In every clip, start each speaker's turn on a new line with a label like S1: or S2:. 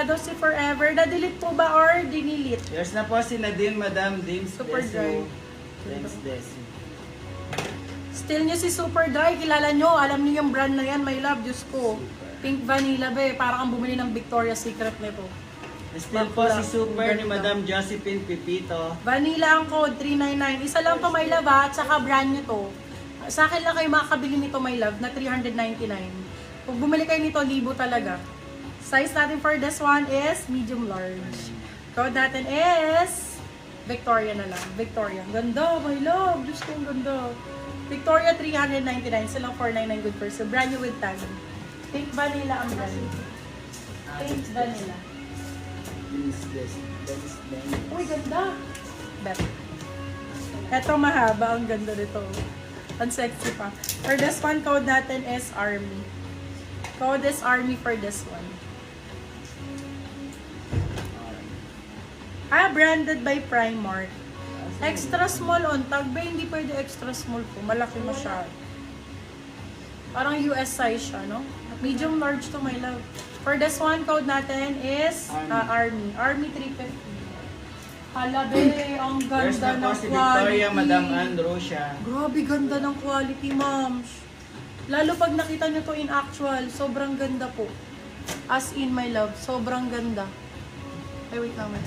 S1: Wala daw si Forever. Na-delete po ba or dinilit?
S2: Yours na po si Nadine, Madam Dims
S1: Super dry.
S2: Thanks, Desi.
S1: Still nyo si Super Dry. Kilala nyo. Alam nyo yung brand na yan, my love. Diyos ko. Pink Vanilla ba eh. Parang kang bumili ng Victoria's Secret nito.
S2: Still po si Super ni Madam Josephine Pipito.
S1: Vanilla ang code, 399. Isa lang to, my love, ha? At saka brand nyo to. Sa akin lang kayo makakabili nito, my love, na 399. Kung bumili kayo nito, libo talaga. Size natin for this one is medium large. Code natin is Victoria na lang. Victoria. Ganda, my love. Diyos ko, ang ganda. Victoria 399. Silang 499 good person. Brand new with tag. Pink Vanilla ang brand. Pink Vanilla. Uy, ganda. Bet. Ito mahaba. Ang ganda nito. Ang sexy pa. For this one, code natin is Army. Code is Army for this one. Branded by Primark. Extra small on tag ba? Hindi pwede extra small po. Malaki masyado. Parang US size siya, no? Medium large to, my love. For this one, code natin is Army. Army 350. Hala, be, ang
S2: There's
S1: ganda
S2: na po
S1: ng
S2: si
S1: quality.
S2: Victoria, Madam Androsia.
S1: Grabe, ganda ng quality, moms. Lalo pag nakita nyo to in actual, sobrang ganda po. As in, my love, sobrang ganda. Ay, wait naman.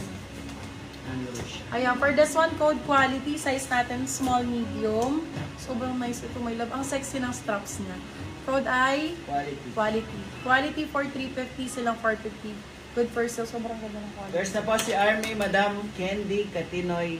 S2: Androsia.
S1: Ayan, for this one, code quality, size natin, small, medium. Sobrang nice ito, my love. Ang sexy ng straps niya. Code ay
S2: Quality.
S1: quality. Quality for 350, silang 450. Good for sale, sobrang ganda ng quality.
S2: There's na po si Army, Madam Candy Katinoy.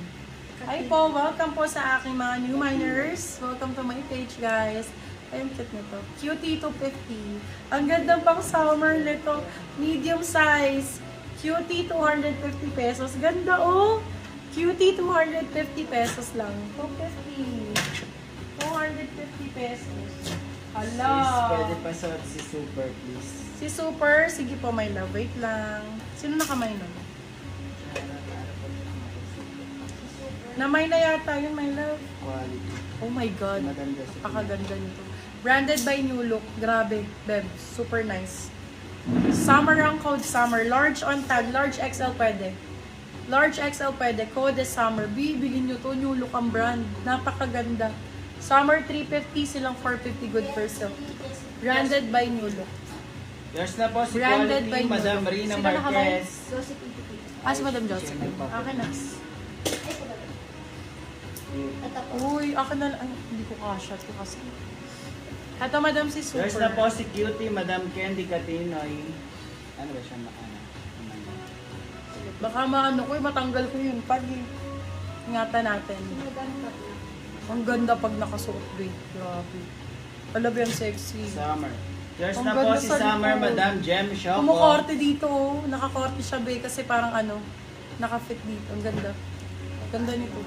S1: Hi po, welcome po sa aking mga new miners. Welcome to my page, guys. Ayun, cute nito. Cutie 250. Ang ganda pang summer nito. Medium size. Cutie 250 pesos. Ganda oh! Cutie 250 pesos lang. 250. 250 pesos. Hala!
S2: Please, pwede pa si Super, please.
S1: Si Super, sige po, my love. Wait lang. Sino nakamay nun? Namay na yata yun, my love.
S2: Quality.
S1: Oh my God.
S2: Maganda siya.
S1: Napakaganda nito. Branded by New Look. Grabe, Beb. Super nice. Summer ang code, summer. Large on tag. Large XL pwede. Large XL pwede. Code is summer. Bibilin nyo to. New Look ang brand. Napakaganda. Summer 350, silang 450 good for sale. Branded by New Look.
S2: Yours na po si
S1: Branded by
S2: Quality, Madam
S1: New Look.
S2: Rina
S1: Sino nakamay?
S2: Marquez.
S1: Si Madam Jocelyn. Akin na. Uy, akin na lang. Hindi ko kasha ito kasi. Ito, Madam, si Super.
S2: Yours na po si Cutie, Madam Candy Katinoy. Ano ba siya?
S1: Baka maano ko, matanggal ko yun pag ingatan natin. Ang ganda pag nakasuot, babe. Grabe. Alam yan, sexy.
S2: Summer. Yours
S1: Ang
S2: na po
S1: ganda
S2: si
S1: sa
S2: Summer,
S1: likod.
S2: Madam Jem Shoko.
S1: Kumukorte dito, oh. Nakakorte siya, babe, kasi parang ano, nakafit dito. Ang ganda. Ang ganda nito.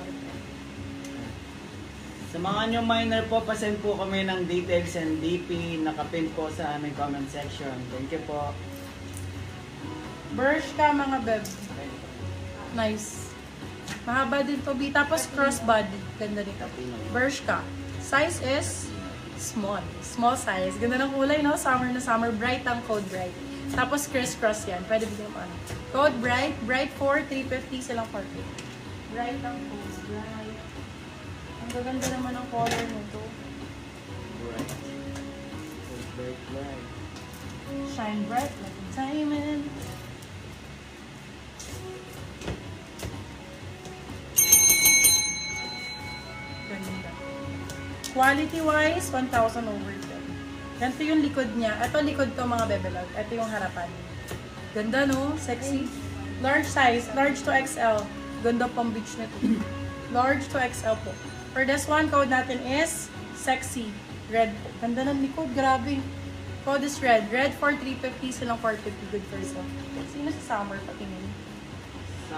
S2: Sa mga new miner po, pasend po kami ng details and DP. Nakapin po sa aming comment section. Thank you po.
S1: Bershka, mga beb. Nice. Mahaba din to, B. Tapos crossbody. Ganda nito. Bershka. Size is small. Small size. Ganda ng kulay, no? Summer na summer. Bright ang code bright. Tapos crisscross yan. Pwede bigyan mo ano. Code bright. Bright 4, 350 silang 40. Bright ang code. Bright. Ang gaganda naman ang color nito.
S2: Bright. Bright, bright.
S1: Shine bright like a diamond. Ganda. Quality-wise, 1,000 over 10. Ganito yung likod niya. Ito likod to, mga bebelog. Ito yung harapan. Ganda, no? Sexy. Large size. Large to XL. Ganda pang beach nito. Large to XL po. For this one, code natin is sexy. Red po. Ganda ng likod. Grabe. Code is red. Red for 350. Silang 450. Good for sale. Sino si Summer patingin?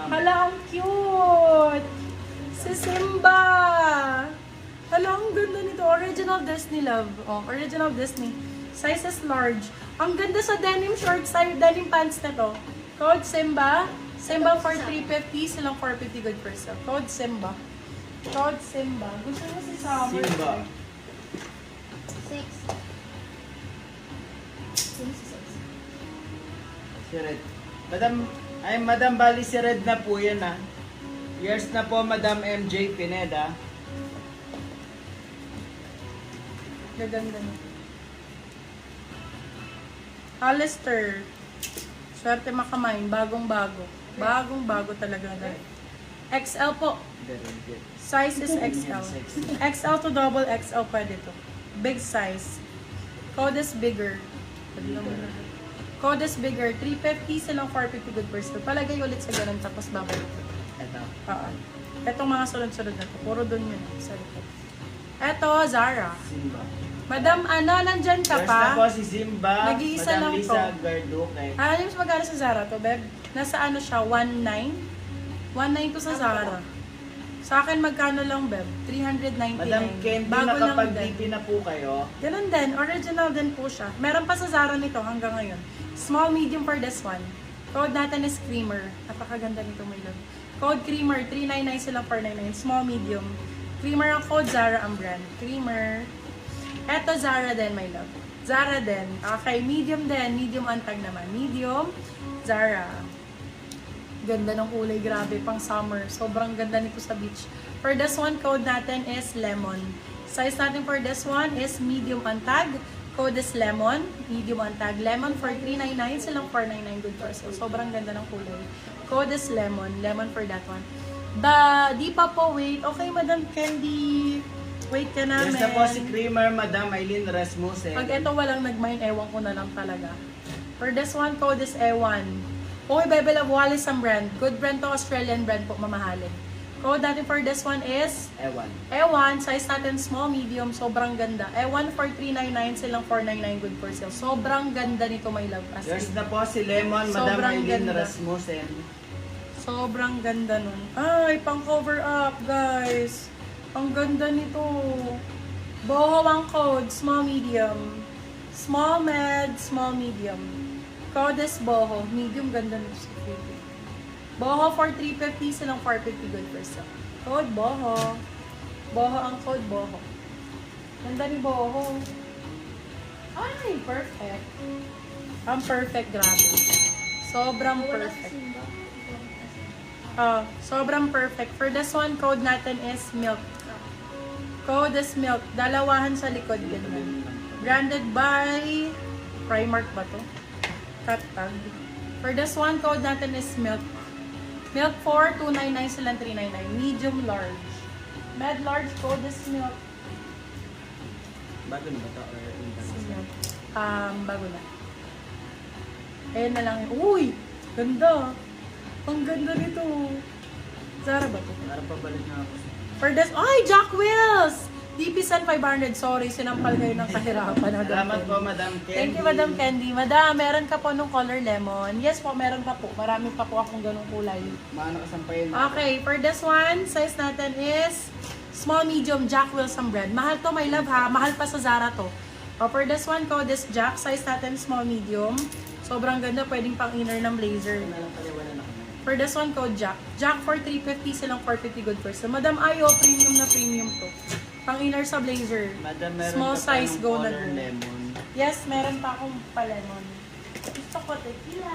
S1: Hala, ang cute! Si Simba! Hala, ang ganda nito. Original Disney, love. Oh, original Disney. Size is large. Ang ganda sa denim short style, denim pants na to. Code Simba. Simba for 350. Silang 450. Good for sale. Code Simba. Code Simba. Gusto mo si Summer?
S2: Simba.
S3: 6.
S2: Si Red. Madam Bali, si Red na po yan ah. Years na po, Madam MJ Pineda.
S1: Gaganda na. Alistair. Swerte makamain. Bagong-bago. Bagong-bago talaga na. XL po.
S2: Very good.
S1: Size is XL. XL to double XL pwede to. Big size. Code is bigger. Code is bigger. 350 silang 450 good person. Palagay ulit sa ganun tapos babalik.
S2: Ito.
S1: Oo. Etong mga sunod-sunod na to. Puro doon yun. Sa likod. Eto, Zara.
S2: Simba.
S1: Madam, nandyan ka
S2: Years na
S1: pa?
S2: po si Simba.
S1: Nag-iisa
S2: Madam
S1: lang
S2: Lisa
S1: to.
S2: Garduque.
S1: Alam mo magkano sa Zara to, Beb? Nasa ano siya? 1.9? 1.9 to sa Zara. Sa akin, magkano lang, Beb? 399.
S2: Madam Candy,
S1: Bago lang din.
S2: nakapag-DP na po kayo.
S1: Ganun din. Original din po siya. Meron pa sa Zara nito hanggang ngayon. Small, medium for this one. Code natin is Creamer. Napakaganda nito, my love. Code Creamer, 399 silang 499. Small, medium. Creamer ang code, Zara ang brand. Creamer. Eto, Zara din, my love. Zara din. Okay, medium din. Medium antag naman. Medium, Zara. Ganda ng kulay, grabe, pang summer. Sobrang ganda nito sa beach. For this one, code natin is Lemon. Size natin for this one is medium antag. Code is Lemon. Medium antag. Lemon for 399, silang 499 good for sale. Sobrang ganda ng kulay. Code is Lemon. Lemon for that one. Di pa po, wait. Okay, Madam Candy. Wait ka namin.
S2: Yes na po si Creamer, Madam Eileen Rasmussen.
S1: Pag eto walang nag-mine, ewan ko na lang talaga. For this one, code is Ewan. Okay, Bebe Love, Wallace ang brand. Good brand to, Australian brand po, mamahalin. Code natin for this one is
S2: Ewan.
S1: Ewan. Size natin small, medium, sobrang ganda. Ewan for 399, silang 499 good for sale. Sobrang ganda nito, my love. As
S2: Years
S1: in,
S2: na po si Lemon, Madam
S1: Sobrang
S2: Eileen
S1: ganda.
S2: Rasmussen.
S1: sobrang ganda nun. Ay, pang cover up, guys. Ang ganda nito. Boho ang code, small, medium. Small, med, small, medium. Code is Boho. Medium, ganda nito sa Philippines. Boho for 350, silang 450 good for sale. Code Boho. Boho ang code, Boho. Ganda ni Boho. Ay, perfect. Ang perfect, grabe. Sobrang perfect. Sobrang perfect. For this one, code natin is Milk. Code is Milk. Dalawahan sa likod din yan. Branded by Primark ba to? Cut tag. For this one, code natin is Milk. Milk 4, 299 silang 399. Medium large. Med large, code is Milk.
S2: Bago na ba ito? Or
S1: Milk. Bago na. Ayan na lang. Uy! Ganda! Ang ganda nito. Zara ba to?
S2: Para pabalik na ako.
S1: For this, ay, Jack Wills! DP Sen 500. Sorry, sinampal kayo ng kahirapan.
S2: Salamat po, Madam Candy.
S1: Thank you, Madam Candy. Madam, meron ka po nung color lemon. Yes po, meron pa po. Marami pa po akong ganung kulay.
S2: Mga nakasampayin.
S1: Okay, for this one, size natin is small, medium, Jack Wilson brand. Mahal to, my love ha. Mahal pa sa Zara to. For this one, code is Jack. Size natin small, medium. Sobrang ganda. Pwedeng pang inner ng blazer.
S2: Na lang pala, wala na kami.
S1: For this one, code Jack. Jack for 350, silang 450 good for. So, Madam Ayo, premium na premium to. Pang inner sa blazer.
S2: Madam, meron
S1: Small
S2: ka pa
S1: size,
S2: ng
S1: go na
S2: color
S1: go.
S2: lemon.
S1: Yes, meron pa akong pa-lemon. Gusto ko tequila.